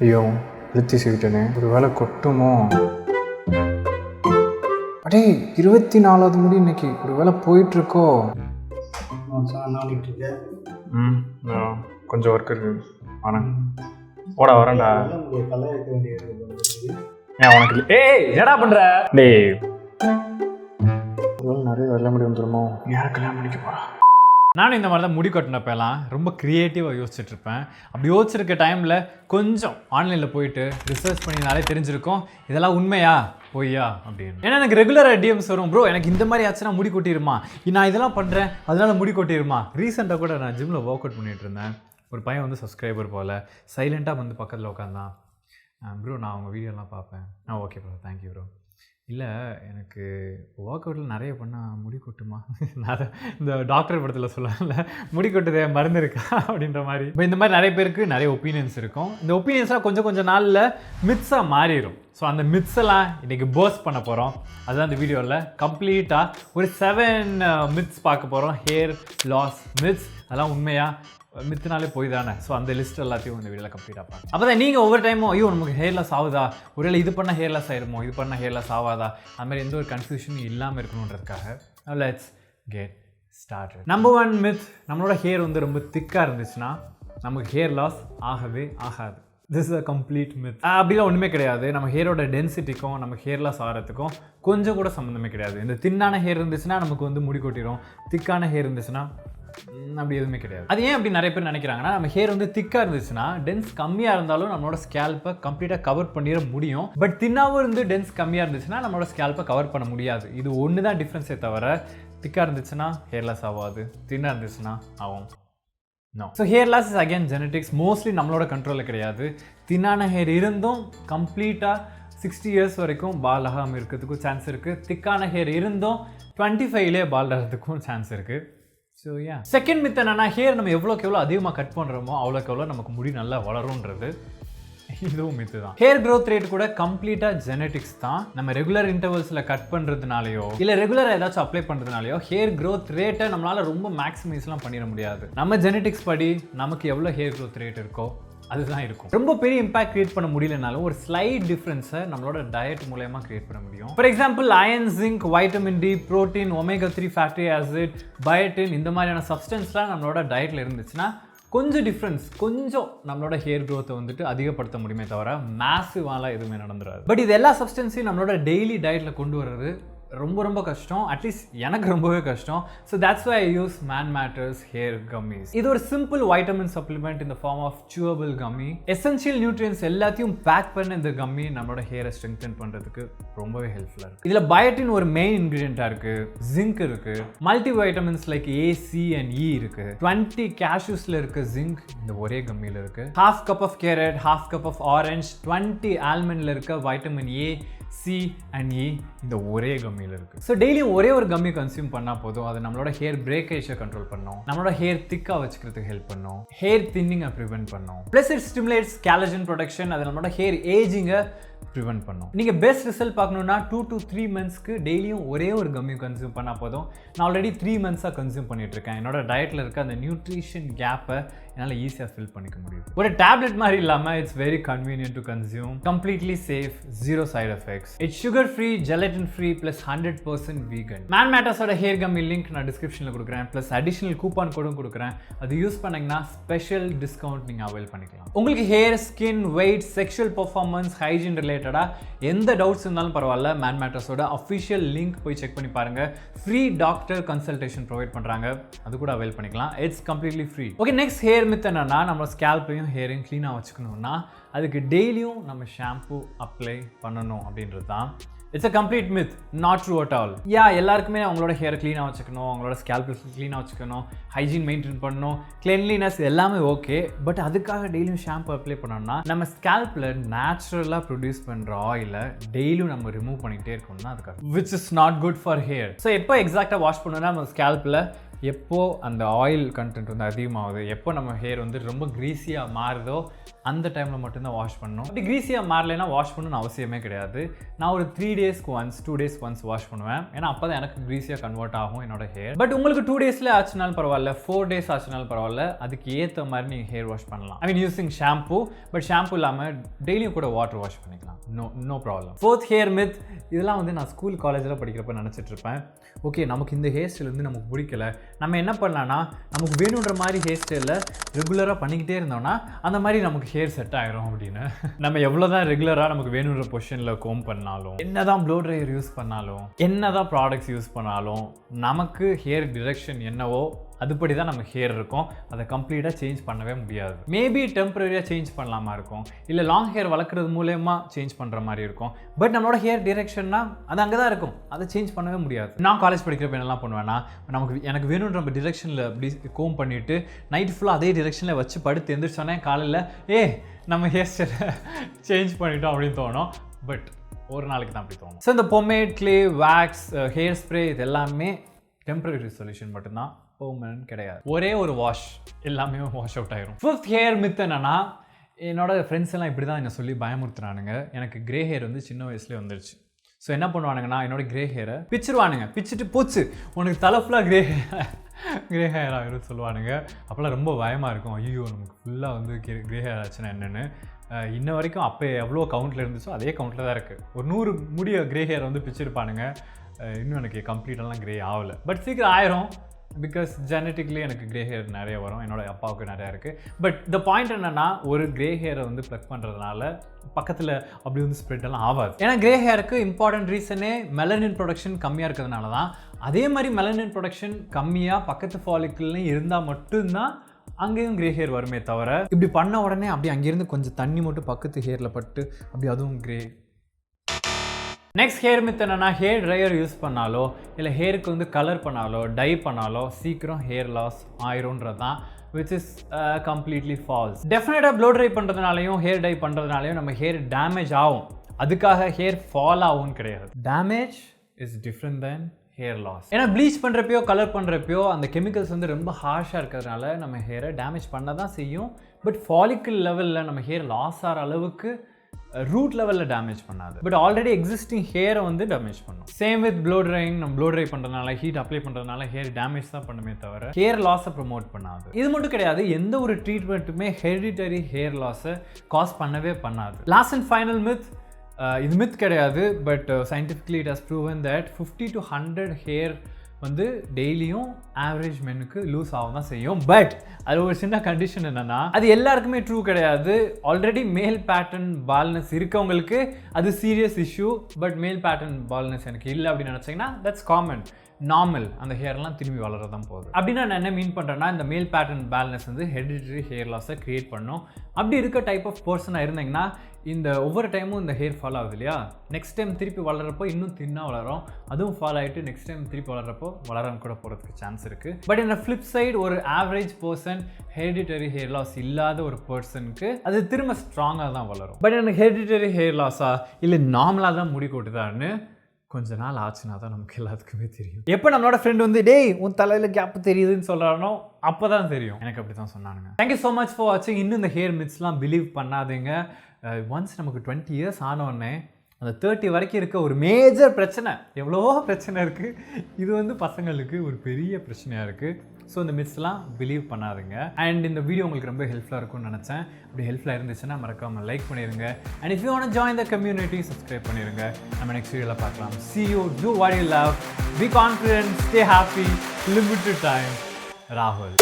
ஐயோ அழுத்தி சீவிட்டனே, ஒரு வேளை கொட்டுமோ? அடே 24வது முடி இன்னைக்கு, ஒரு வேளை போயிட்டுருக்கோ? கொஞ்சம் ஒர்க் இருக்கு. ஆனால் போடா வரேன்டா. ஏன் உனக்கு ஏடா பண்ற? டேய் நிறைய வெள்ள முடி வந்துருமோ? யாரை கல்யாணம் பண்ணிக்க போறா? நானும் இந்த மாதிரி தான் முடி கொட்டினப்பெல்லாம் ரொம்ப க்ரியேட்டிவாக யோசிச்சுட்டு இருப்பேன். அப்படி யோசிச்சிருக்க டைமில் கொஞ்சம் ஆன்லைனில் போயிட்டு ரிசர்ச் பண்ணினாலே தெரிஞ்சிருக்கும் இதெல்லாம் உண்மையா பொய்யா அப்படின்னு. ஏன்னா எனக்கு ரெகுலராக டிஎம்ஸ் வரும், ப்ரோ எனக்கு இந்த மாதிரி ஆச்சுன்னா முடி கொட்டிடுமா, நான் இதெல்லாம் பண்ணுறேன் அதனால முடி கொட்டிடுமா. ரீசெண்டாக கூட நான் ஜிம்மில் ஒர்க் அவுட் பண்ணிட்டு இருந்தேன். ஒரு பையன் வந்து சப்ஸ்கிரைபர் போல் சைலண்ட்டாக வந்து பக்கத்தில் உட்காந்தான். ப்ரோ நான் உங்கள் வீடியோலாம் பார்ப்பேன். Okay bro thank you bro. இல்லை எனக்கு ஒர்க் அவுட்டில் நிறைய பண்ணால் முடி கொட்டுமா? நான் இந்த டாக்டர் படத்தில் சொல்லல முடி கொட்டுதே மருந்து இருக்கா அப்படின்ற மாதிரி. இப்போ இந்த மாதிரி நிறைய பேருக்கு நிறைய ஒப்பீனியன்ஸ் இருக்கும். இந்த ஒப்பீனியன்ஸ்லாம் கொஞ்சம் நாளில் மித்ஸாக மாறிடும். ஸோ அந்த மித்ஸ் எல்லாம் இன்றைக்கி பர்ஸ்ட் பண்ண போகிறோம். அதுதான் இந்த வீடியோவில் கம்ப்ளீட்டாக ஒரு 7 மித்ஸ் பார்க்க போகிறோம். ஹேர் லாஸ் மித்ஸ், அதெல்லாம் உண்மையாக மித்தினாலே போய் தானே. ஸோ அந்த லிஸ்ட் எல்லாத்தையும் இந்த வீடியோவில் கம்ப்ளீட்டாக பார்க்கலாம். அப்போ தான் நீங்கள் ஒவ்வொரு டைமும் ஐயோ நமக்கு ஹேர் லாஸ் ஆகுதா, ஒருவேளை இது பண்ணால் ஹேர் லாஸ் ஆகிடுமோ, இது பண்ணால் ஹேர் லாஸ் ஆகாதா, அது மாதிரி எந்த ஒரு கன்ஃபியூஷனும் இல்லாமல் இருக்கணுன்றதுக்காக let's get started. Number 1 myth, நம்மளோட ஹேர் வந்து ரொம்ப திக்காக இருந்துச்சுன்னா நமக்கு ஹேர் லாஸ் ஆகவே ஆகாது. This is a complete myth. அப்படிலாம் ஒன்றுமே கிடையாது. நம்ம ஹேரோட டென்சிட்டிக்கும் நம்ம ஹேர் லாஸ் ஆகிறதுக்கும் கொஞ்சம் கூட சம்மந்தமே கிடையாது. இந்த தின்னான ஹேர் இருந்துச்சுன்னா நமக்கு வந்து முடி கொட்டிடும், திக்கான ஹேர் இருந்துச்சுன்னா அப்படி எதுவுமே கிடையாது. அது ஏன் அப்படி நிறைய பேர் நினைக்கிறாங்கன்னா, நம்ம ஹேர் வந்து திக்காக இருந்துச்சுன்னா டென்ஸ் கம்மியாக இருந்தாலும் நம்மளோட ஸ்கேல்ப்பை கம்ப்ளீட்டாக கவர் பண்ணிட முடியும். பட் தின்னாவும் இருந்து டென்ஸ் கம்மியாக இருந்துச்சுன்னா நம்மளோட ஸ்கேல்ப்பை கவர் பண்ண முடியாது. இது ஒன்று தான் டிஃப்ரென்ஸே தவிர திக்காக இருந்துச்சுன்னா ஹேர் லாஸ் ஆகாது, தின்னாக இருந்துச்சுன்னா ஆகும். No. So hair loss is again genetics. Mostly நம்மளோட கண்ட்ரோலில் கிடையாது. தின்னான ஹேர் இருந்தும் கம்ப்ளீட்டாக 60 இயர்ஸ் வரைக்கும் பால் ஆகாமல் இருக்கிறதுக்கும் சான்ஸ் இருக்குது. திக்கான ஹேர் இருந்தும் 25லேயே பால் ஆகிறதுக்கும் சான்ஸ் இருக்குது. ஸோ செகண்ட் மித் என்னன்னா, ஹேர் நம்ம எவ்வளோக்கு எவ்வளோ அதிகமாக கட் பண்ணுறோமோ அவ்வளோக்கு எவ்வளோ நமக்கு முடி நல்லா வளரும்ன்றது. இதுவும் மித்து தான். ஹேர் க்ரோத் ரேட் கூட கம்ப்ளீட்டாக ஜெனட்டிக்ஸ் தான். நம்ம ரெகுலர் இன்டர்வல்ஸில் கட் பண்ணுறதுனாலையோ இல்லை ரெகுலராக ஏதாச்சும் அப்ளை பண்ணுறதுனாலையோ ஹேர் க்ரோத் ரேட்டை நம்மளால் ரொம்ப மேக்ஸிமைஸ்லாம் பண்ணிட முடியாது. நம்ம ஜெனட்டிக்ஸ் படி நமக்கு எவ்வளோ ஹேர் க்ரோத் ரேட் இருக்கோ அதுதான் இருக்கும். ரொம்ப பெரிய இம்பாக்ட் கிரியேட் பண்ண முடியலனாலும் ஒரு ஸ்லைட் டிஃப்ரென்ஸை நம்மளோட டயட் மூலமா கிரியேட் பண்ண முடியும். For example iron, zinc, vitamin D, protein, omega three fatty acid, biotin இந்த மாதிரியான சப்ஸ்டன்ஸ்லாம் நம்மளோட டயட்டில் இருந்துச்சுன்னா கொஞ்சம் டிஃப்ரென்ஸ், கொஞ்சம் நம்மளோட ஹேர் க்ரோத்தை வந்துட்டு அதிகப்படுத்த முடியுமே தவிர மேசிவாலாம் எதுவுமே நடந்துடாது. பட் இது எல்லா சப்ஸ்டன்ஸையும் நம்மளோட டெய்லி டயட்டில் கொண்டு வர்றது ரொம்ப கஷ்டம். அட்லீஸ்ட் எனக்கு ரொம்பவே கஷ்டம். So that's why I use Man Matters hair gummies. இது ஒரு சிம்பிள் வைட்டமின் சப்ளிமெண்ட் இந்த form of chewable gummy. Essential nutrients எல்லாத்தையும் பேக் பண்ண இந்த கம்மி நம்மளோட ஹேரை ஸ்ட்ரெங்தன் பண்ணுறதுக்கு ரொம்பவே ஹெல்ப்ஃபுல்லாக இருக்குது. இதில் பயோட்டின் ஒரு மெயின் இன்க்ரீடியண்ட்டாக இருக்குது, ஜிங்க் இருக்குது, multi vitamins like A, C and E இருக்குது, 20 கேஷ்யூஸில் இருக்க ஜிங்க் இந்த ஒரே கம்மியில் இருக்குது, ½ cup of carrot, ½ cup of orange, 20 ஆல்மண்டில் இருக்க vitamin A, C and E இந்த ஒரே கம்மியில் இருக்குது. ஸோ டெய்லியும் ஒரே ஒரு கம்மி கன்சியூம் பண்ணால் போதும். அது நம்மளோட ஹேர் பிரேக்கேஜை கண்ட்ரோல் பண்ணும், நம்மளோட ஹேர் திக்காக வச்சுக்கிறதுக்கு ஹெல்ப் பண்ணும், ஹேர் தின்னிங்கை ப்ரிவென்ட் பண்ணும், plus it stimulates collagen production. அது நம்மளோட ஹேர் ஏஜிங்கை ப்ரிவென்ட் பண்ணும். நீங்கள் பெஸ்ட் ரிசல்ட் பார்க்கணுன்னா 2 to 3 monthsக்கு டெய்லியும் ஒரே ஒரு கம்மி கன்சியூம் பண்ணால் போதும். நான் ஆல்ரெடி 3 monthஸாக கன்சியூம் பண்ணிட்டு இருக்கேன். என்னோட டயட்டில் இருக்க அந்த நியூட்ரிஷன் கேப்பை என்னால் ஈஸியாக ஃபில் பண்ணிக்க முடியும். ஒரு டேப்லெட் மாதிரி இல்லாமல் it's very convenient to consume, completely safe, 0 side effects, it's sugar free, gelatin free plus 100% vegan. Man மேட்டர்ஸோட ஹேர் கம்மி லிங்க் நான் டிஸ்கிரிப்ஷனில் கொடுக்குறேன். ப்ளஸ் அடிஷனல் கூப்பான் கோடும் கொடுக்குறேன். அது யூஸ் பண்ணிங்கன்னா ஸ்பெஷல் டிஸ்கவுண்ட் நீங்கள் அவைல் பண்ணிக்கலாம். உங்களுக்கு hair, skin, weight, sexual performance, hygiene ரிலேட்டடாக எந்த டவுட்ஸ் இருந்தாலும் பரவாயில்ல, மேன் மேட்டர்ஸோட அஃபிஷியல் லிங்க் போய் செக் பண்ணி பாருங்க. ஃப்ரீ டாக்டர் கன்சல்டேஷன் ப்ரொவைட் பண்ணுறாங்க, அது கூட அவைல் பண்ணிக்கலாம். It's completely free. Okay, next hair myth என்னன்னா, நம்ம ஸ்கேல்ப்பையும் ஹேரையும் க்ளீனாக வச்சுக்கணும்னா அதுக்கு டெய்லியும் நம்ம ஷாம்பு அப்ளை பண்ணணும் அப்படின்றது தான். It's a complete myth, not true at all. எல்லாருக்குமே அவங்களோட ஹேரை க்ளீனாக வச்சுக்கணும், அவங்களோட ஸ்கேல்ப் க்ளீனாக வச்சுக்கணும், ஹைஜீன் மெயின்டைன் பண்ணணும், கிளென்லினஸ் எல்லாமே ஓகே. பட் அதுக்காக டெய்லியும் ஷாம்பு அப்ளை பண்ணோம்னா நம்ம ஸ்கேல்பில் நேச்சுரலாக ப்ரொடியூஸ் பண்ணுற ஆயிலை டெய்லியும் நம்ம ரிமூவ் பண்ணிகிட்டே இருக்கணும்னா அதுக்காக, which is not good for hair. So எப்போ எக்ஸாக்டாக வாஷ் பண்ணணும்னா நம்ம ஸ்கேல்பில் எப்போ அந்த ஆயில் கண்டென்ட் வந்து அதிகமாகுது, எப்போ நம்ம ஹேர் வந்து ரொம்ப க்ரீஸியாக மாறுதோ அந்த டைமில் மட்டும்தான் வாஷ் பண்ணணும். அப்படி க்ரீஸியாக மாறலைன்னா வாஷ் பண்ணணும்னு அவசியமே கிடையாது. நான் ஒரு 3 டேஸ்க்கு ஒன்ஸ் 2 டேஸ்க்கு ஒன்ஸ் வாஷ் பண்ணுவேன். ஏன்னா அப்போ தான் எனக்கு க்ரீஸியாக கன்வெர்ட் ஆகும் என்னோட ஹேர். பட் உங்களுக்கு 2 டேஸில் ஆச்சுனாலும் பரவாயில்ல, 4 டேஸ் ஆச்சுனாலும் பரவாயில்ல, அதுக்கு ஏற்ற மாதிரி நீங்கள் ஹேர் வாஷ் பண்ணலாம். I mean using shampoo. But shampoo இல்லாமல் டெய்லியும் கூட வாட்டர் வாஷ் பண்ணிக்கலாம். No problem. 4th hair myth. இதெல்லாம் வந்து நான் ஸ்கூல் காலேஜில் படிக்கிறப்ப நினச்சிட்டு இருப்பேன். ஓகே, நமக்கு இந்த ஹேர் ஸ்டைல் வந்து நமக்கு பிடிக்கல, நம்ம என்ன பண்ணலான்னா நமக்கு வேணுன்ற மாதிரி ஹேர் ஸ்டைலில் ரெகுலராக பண்ணிக்கிட்டே இருந்தோம்னா அந்த மாதிரி நமக்கு ஹேர் செட் ஆகிரும் அப்படின்னு. நம்ம எவ்வளோ தான் ரெகுலராக நமக்கு வேணுன்ற பொசிஷனில் கோம் பண்ணாலும், என்ன தான் ப்ளோ ட்ரையர் யூஸ் பண்ணாலும், என்ன தான் ப்ராடக்ட்ஸ் யூஸ் பண்ணாலும், நமக்கு ஹேர் டிரெக்ஷன் என்னவோ அதுபடி தான் நம்ம ஹேர் இருக்கும். அதை கம்ப்ளீட்டாக சேஞ்ச் பண்ணவே முடியாது. மேபி டெம்பரரியாக சேஞ்ச் பண்ணலாமா இருக்கும், இல்லை லாங் ஹேர் வளர்க்குறது மூலயமா சேஞ்ச் பண்ணுற மாதிரி இருக்கும். பட் நம்மளோட ஹேர் டிரெக்ஷன்னா அது அங்கே தான் இருக்கும், அதை சேஞ்ச் பண்ணவே முடியாது. நான் காலேஜ் படிக்கிறப்ப என்னெல்லாம் பண்ணுவேன்னா, எனக்கு வேணுன்ற நம்ம டிரெக்ஷனில் அப்படி கோம் பண்ணிவிட்டு நைட் ஃபுல்லாக அதே டிரெக்ஷனில் வச்சு படுத்து எந்திரிச்சோன்னே காலையில் நம்ம ஹேர் ஸ்டைலை சேஞ்ச் பண்ணிட்டோம் அப்படின்னு தோணும். பட் ஒரு நாளைக்கு தான் அப்படி தோணும். ஸோ இந்த pomade, clay, wax, hair spray இது எல்லாமே டெம்பரரி சொல்யூஷன் மட்டும்தான், பெர்மனன்ட் கிடையாது. ஒரே ஒரு வாஷ் எல்லாமே வாஷ் அவுட் ஆயிரும். 5th ஹேர் மித் என்னன்னா, என்னோட ஃப்ரெண்ட்ஸ் எல்லாம் இப்படி தான் என்னை சொல்லி பயமுறுத்துறானுங்க. எனக்கு கிரே ஹேர் வந்து சின்ன வயசுலேயே வந்துருச்சு. ஸோ என்ன பண்ணுவானுங்கன்னா, என்னோட கிரே ஹேரை பிச்சிருவானுங்க. பிச்சுட்டு போச்சு உனக்கு தலை ஃபுல்லாக கிரே ஹேர் ஆகிரும் சொல்லுவானுங்க. அப்போல்லாம் ரொம்ப பயமாக இருக்கும். ஐயோ நமக்கு ஃபுல்லாக வந்து கிரே ஹேர் ஆச்சுன்னா என்னென்னு. இன்ன வரைக்கும் அப்போ எவ்வளோ கவுண்ட்டில் இருந்துச்சோ அதே கவுண்ட்டில் தான் இருக்குது. ஒரு 100 முடிய கிரே ஹேர் வந்து பிச்சிருப்பானுங்க. இன்னும் எனக்கு கம்ப்ளீட்டெல்லாம் கிரே ஆகலை. பட் சீக்கிரம் ஆயிரும். பிகாஸ் ஜெனட்டிக்லி எனக்கு கிரே ஹேர் நிறைய வரும், என்னோட அப்பாவுக்கு நிறையா இருக்குது. பட் த பாயிண்ட் என்னென்னா, ஒரு கிரே ஹேரை வந்து ப்ளக் பண்ணுறதுனால பக்கத்தில் அப்படி வந்து ஸ்ப்ரெட் எல்லாம் ஆகாது. ஏன்னா கிரே ஹேருக்கு இம்பார்ட்டன்ட் ரீசனே மெலனின் ப்ரொடக்ஷன் கம்மியாக இருக்கிறதுனால தான். அதே மாதிரி மெலனின் ப்ரொடக்ஷன் கம்மியாக பக்கத்து ஃபாலிக்கல்லையும் இருந்தால் மட்டும்தான் அங்கேயும் கிரே ஹேர் வருமே தவிர, இப்படி பண்ண உடனே அப்படி அங்கேருந்து கொஞ்சம் தண்ணி மட்டும் பக்கத்து ஹேரில் பட்டு அப்படி அதுவும் கிரே. நெக்ஸ்ட் ஹேர் மித் என்னன்னா, ஹேர் ட்ரையர் யூஸ் பண்ணாலோ இல்லை ஹேருக்கு வந்து கலர் பண்ணாலோ டை பண்ணாலோ சீக்கிரம் ஹேர் லாஸ் ஆயிரும்ன்றது தான், விச் இஸ் கம்ப்ளீட்லி ஃபால்ஸ். டெஃபினட்டாக ப்ளோ ட்ரை பண்ணுறதுனாலையும் ஹேர் டை பண்ணுறதுனாலையும் நம்ம ஹேர் டேமேஜ் ஆகும், அதுக்காக ஹேர் ஃபால் ஆகும்னு கிடையாது. Damage is different then hair loss. ஏன்னா ப்ளீச் பண்ணுறப்பையோ கலர் பண்ணுறப்பையோ அந்த கெமிக்கல்ஸ் வந்து ரொம்ப ஹார்ஷாக இருக்கிறதுனால நம்ம ஹேரை டேமேஜ் பண்ண தான் செய்யும். பட் ஃபாலிக்கல் லெவலில் நம்ம ஹேர் லாஸ் ஆகிற அளவுக்கு ரூட் லெவலில் டேமேஜ் பண்ணாது. பட் ஆல்ரெடி எக்ஸிஸ்டிங் ஹேரை வந்து டேமேஜ் பண்ணும். Same with blow drying. நம்ம ப்ளோ ட்ரை பண்ணுறதுனால ஹீட் அப்ளை பண்ணுறதுனால ஹேர் டேமேஜ் தான் பண்ணுமே தவிர ஹேர் லாஸை ப்ரமோட் பண்ணாது. இது மட்டும் கிடையாது, எந்த ஒரு ட்ரீட்மெண்ட்டுமே ஹெரிடிட்டரி ஹேர் லாஸை காஸ் பண்ணவே பண்ணாது. லாஸ்ட் அண்ட் ஃபைனல் மித், இது மித் கிடையாது, but scientifically it has proven that 50 to 100 hair வந்து டெய்லியும் ஆவரேஜ் மென்னுக்கு லூஸ் ஆக தான் செய்யும். பட் அது ஒரு சின்ன கண்டிஷன் என்னன்னா, அது எல்லாருக்குமே ட்ரூ கிடையாது. ஆல்ரெடி மேல் பேட்டர்ன் பால்னஸ் இருக்கவங்களுக்கு அது serious issue. But male pattern baldness எனக்கு இல்லை அப்படின்னு நினச்சிங்கன்னா தட்ஸ் காமன், நார்மல். அந்த ஹேர்லாம் திரும்பி வளரதான் போகுது. அப்படின்னா நான் என்ன மீன் பண்ணுறேன்னா, இந்த மேல் பேட்டர்ன் பேலன்ஸ் வந்து ஹெரிடிட்டரி ஹேர் லாஸை க்ரியேட் பண்ணும். அப்படி இருக்க டைப் ஆஃப் பர்சனாக இருந்தீங்கன்னா, இந்த ஒவ்வொரு டைமும் இந்த ஹேர் ஃபால் ஆகுது இல்லையா, நெக்ஸ்ட் டைம் திருப்பி வளர்கிறப்போ இன்னும் தின்னாக வளரும், அதுவும் ஃபால் ஆகிட்டு நெக்ஸ்ட் டைம் திருப்பி வளர்கிறப்போ வளராமல் கூட போகிறதுக்கு சான்ஸ் இருக்குது. பட் இந்த ஃப்ளிப் சைடு, ஒரு average person hereditary hair loss இல்லாத ஒரு பர்சனுக்கு அது திரும்ப ஸ்ட்ராங்காக தான் வளரும். பட் எனக்கு ஹெரிடிட்டரி ஹேர் லாஸா இல்லை நார்மலாக தான் முடி கொட்டுதான்னு கொஞ்ச நாள் ஆச்சுன்னா தான் நமக்கு எல்லாத்துக்குமே தெரியும். எப்போ நம்மளோட ஃப்ரெண்ட் வந்து டேய் உன் தலையில் கேப் தெரியுதுன்னு சொல்கிறானோ அப்போ தான் தெரியும். எனக்கு அப்படி தான் சொன்னானுங்க. தேங்க்யூ ஸோ மச் ஃபார் வாட்சிங். இன்னும் இந்த ஹேர் மித்ஸ்லாம் பிலீவ் பண்ணாதீங்க. ஒன்ஸ் நமக்கு 20 years ஆனோடனே அந்த 30 வரைக்கும் இருக்க ஒரு மேஜர் பிரச்சனை, எவ்வளோ பிரச்சனை இருக்குது, இது வந்து பசங்களுக்கு ஒரு பெரிய பிரச்சனையாக இருக்குது. ஸோ இந்த மித்ஸ்லாம் பிலீவ் பண்ணாதுங்க. அண்ட் இந்த வீடியோ உங்களுக்கு ரொம்ப ஹெல்ப்ஃபுல்லாக இருக்கும்னு நினச்சேன். அப்படி ஹெல்ப்ஃபுல்லாக இருந்துச்சுன்னா மறக்காமல் லைக் பண்ணிடுங்க. And if you want to join the community, subscribe பண்ணிடுங்க. நம்ம நெக்ஸ்ட் வீடியோவில் பார்க்கலாம். See you, do what you love, be confident, stay happy, limited time. ராகுல்.